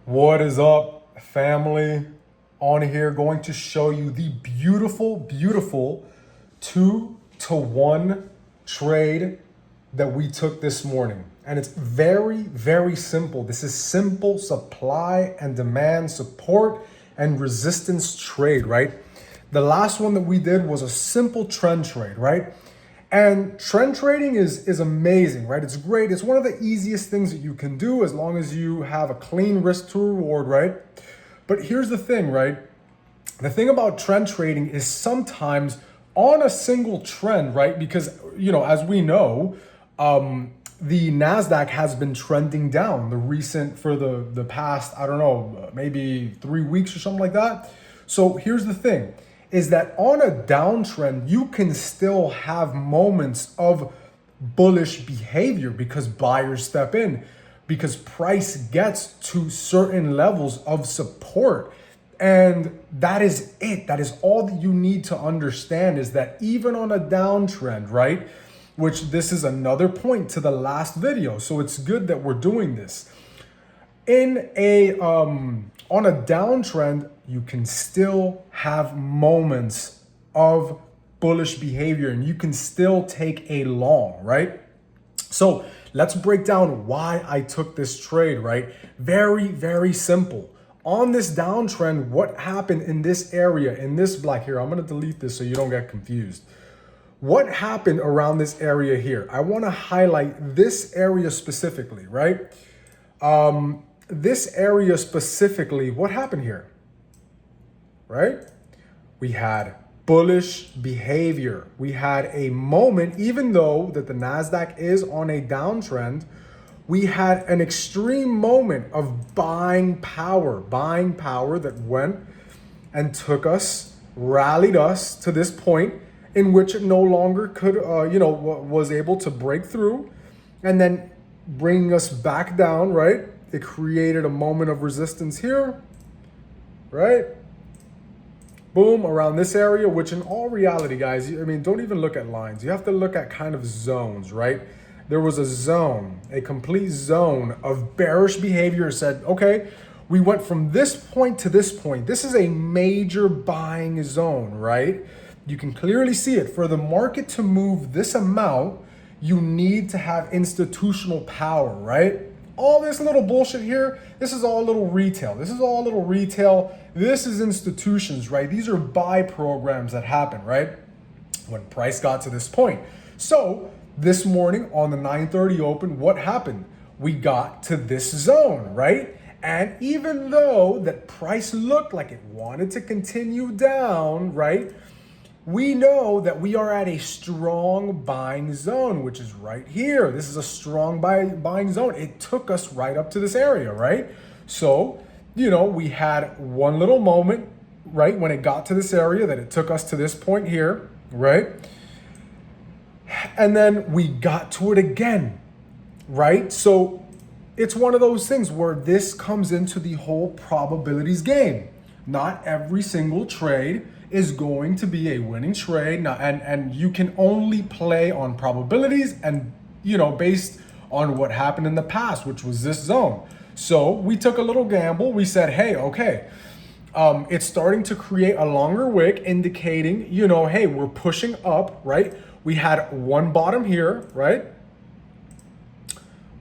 What is up, family? On here, going to show you the beautiful 2-to-1 trade that we took this morning. And it's very simple. This is simple supply and demand, support and resistance trade, right? The last one that we did was a simple trend trade, right? And trend trading is amazing, right? It's great. It's one of the easiest things that you can do as long as you have a clean risk to reward, right? But here's the thing, right? The thing about trend trading is sometimes on a single trend, right? Because, as we know, the NASDAQ has been trending down for the past, I don't know, maybe 3 weeks or something like that. So here's the thing. Is that on a downtrend, you can still have moments of bullish behavior because buyers step in, because price gets to certain levels of support. And that is it. That is all that you need to understand, is that even on a downtrend, right? Which this is another point to the last video. So it's good that we're doing this. On a downtrend, you can still have moments of bullish behavior and you can still take a long, right? So let's break down why I took this trade, right? Very simple. On this downtrend, what happened in this area, in this block here? I'm going to delete this so you don't get confused. What happened around this area here? I want to highlight this area specifically, right? This area specifically, what happened here, right? We had bullish behavior. We had a moment, even though that the NASDAQ is on a downtrend, we had an extreme moment of buying power that went and took us, rallied us to this point in which it no longer could, was able to break through and then bringing us back down, right? It created a moment of resistance here, right? Boom, around this area, which in all reality, guys, don't even look at lines. You have to look at kind of zones, right? There was a zone, a complete zone of bearish behavior. Said, okay, we went from this point to this point. This is a major buying zone, right? You can clearly see it. For the market to move this amount, you need to have institutional power, right? All this little bullshit here, this is all little retail. This is institutions, right? These are buy programs that happen, right? When price got to this point. So this morning on the 9:30 open, what happened? We got to this zone, right? And even though that price looked like it wanted to continue down, right? We know that we are at a strong buying zone, which is right here. This is a strong buying zone. It took us right up to this area, right? So, we had one little moment, right, when it got to this area that it took us to this point here, right? And then we got to it again, right? So it's one of those things where this comes into the whole probabilities game. Not every single trade is going to be a winning trade. Now, and you can only play on probabilities and, based on what happened in the past, which was this zone. So we took a little gamble. We said, hey, okay, it's starting to create a longer wick indicating, hey, we're pushing up, right? We had one bottom here, right?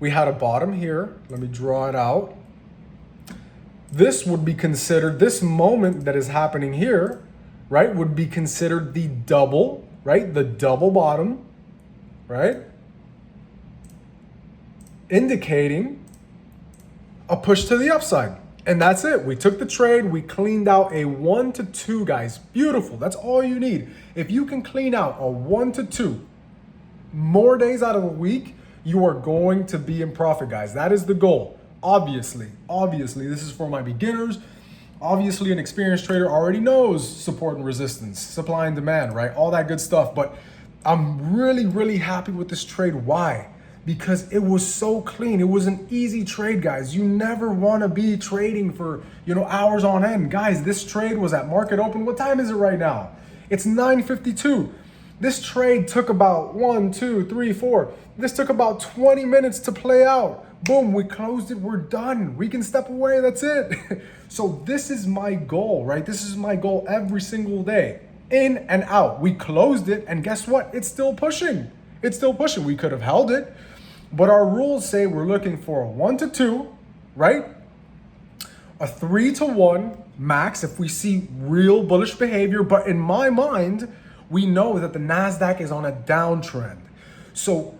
We had a bottom here. Let me draw it out. This would be considered, this moment that is happening here, right, would be considered the double, right? The double bottom, right? Indicating a push to the upside. And that's it. We took the trade. We cleaned out a 1 to 2, guys. Beautiful. That's all you need. If you can clean out a 1 to 2 more days out of the week, you are going to be in profit, guys. That is the goal. Obviously, this is for my beginners. Obviously, an experienced trader already knows support and resistance, supply and demand, right? All that good stuff. But I'm really happy with this trade. Why? Because it was so clean. It was an easy trade, guys. You never want to be trading for, hours on end. Guys, this trade was at market open. What time is it right now? It's 9:52. This trade took about 1, 2, 3, 4. This took about 20 minutes to play out. Boom, we closed it, we're done. We can step away, that's it. So this is my goal, right? This is my goal every single day. In and out. We closed it, and guess what? It's still pushing. It's still pushing. We could have held it, but our rules say we're looking for a 1 to 2, right? A 3 to 1 max if we see real bullish behavior. But in my mind, we know that the NASDAQ is on a downtrend. So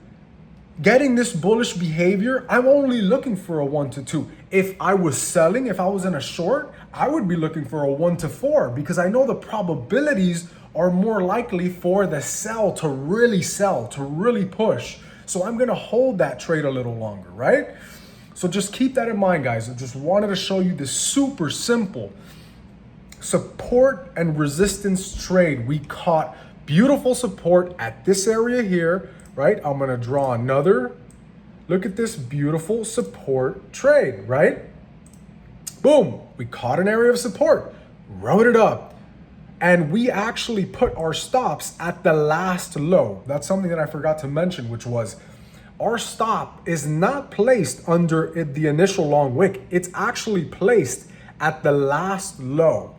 getting this bullish behavior, I'm only looking for a 1 to 2. If I was selling, if I was in a short, I would be looking for a 1 to 4 because I know the probabilities are more likely for the sell, to really push. So I'm gonna hold that trade a little longer, right? So just keep that in mind, guys. I just wanted to show you this super simple support and resistance trade. We caught beautiful support at this area here, right? I'm gonna draw another. Look at this beautiful support trade, right? Boom, we caught an area of support, wrote it up. And we actually put our stops at the last low. That's something that I forgot to mention, which was our stop is not placed under the initial long wick. It's actually placed at the last low,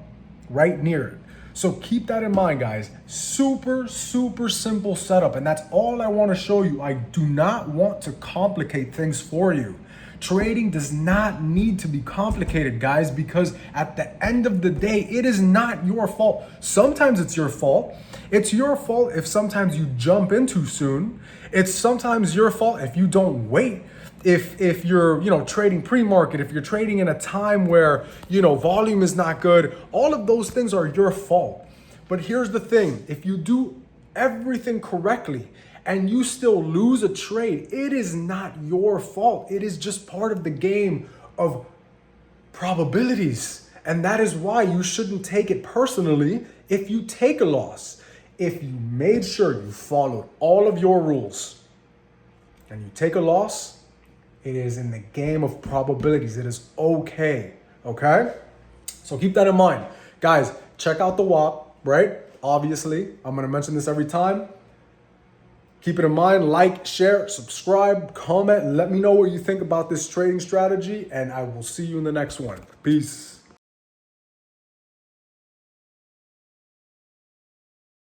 right near it. So keep that in mind, guys. Super, super simple setup. And that's all I want to show you. I do not want to complicate things for you. Trading does not need to be complicated, guys, because at the end of the day, it is not your fault. Sometimes it's your fault. It's your fault if sometimes you jump in too soon. It's sometimes your fault if you don't wait. If you're, trading pre-market, if you're trading in a time where, volume is not good, all of those things are your fault. But here's the thing, if you do everything correctly and you still lose a trade, it is not your fault. It is just part of the game of probabilities. And that is why you shouldn't take it personally if you take a loss. If you made sure you followed all of your rules and you take a loss, it is in the game of probabilities. It is okay, okay? So keep that in mind. Guys, check out the WHOP, right? Obviously, I'm gonna mention this every time. Keep it in mind, like, share, subscribe, comment, let me know what you think about this trading strategy, and I will see you in the next one. Peace.